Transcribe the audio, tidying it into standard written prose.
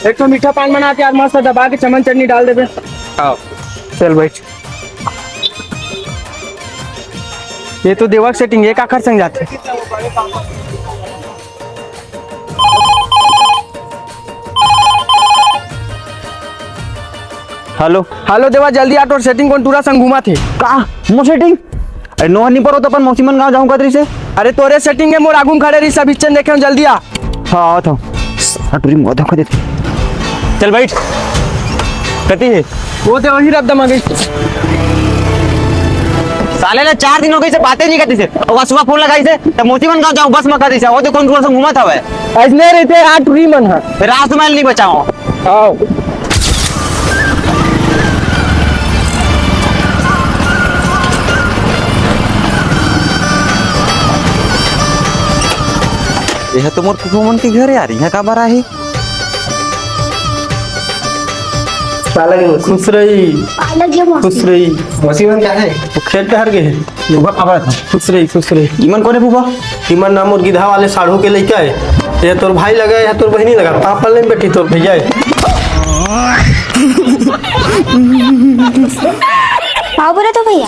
एक तो मीठा पान बनाते यार, मस्त दबा के चमन चटनी डाल देबे। आओ चल बैठ। ये तो देवक सेटिंग एक आखर संग जाते। हेलो हेलो देवा, जल्दी आ, तोर सेटिंग कौन टूरा संग घुमा थे। का मो सेटिंग? अरे नो नहीं पड़ो तो अपन मौसीमन गाँव जाऊँ कतरी से। अरे तोरे सेटिंग है, मोर आगुम खड़े रही सब इच्चन देखे, जल्दी आ। हाँ तो टूरी मुँह धोखा देते। चल बैठ। कती है वो तो वही रब दमा गई। साले ने 4 दिन हो गई से बातें नहीं करती से, और सुबह फोन लगाई से तब मौसीमन गाँव जाऊँ बस में कती से, वो तो कौन टूरा से घुमा था वह। ऐसने रहते आ टूरी मन है। फिर आज तो मैं नहीं बचाऊँ। आओ यह तो मोर फुफुमन के घर यार, यहाँ का बारा है। खुश रही, खुश रही। मौसीमन क्या है? वो खेल हार गए हैं। फूफा कहाँ था? खुश रही, खुश रही। ईमन कौन है फूफा? तिमन नाम और गिधा वाले साढ़ू के लड़का है। ये तोर भाई लगा है, तोर बहनी लगा, कहाँ पल नहीं बैठी तोर भैया है। हाँ बोले तो भैया।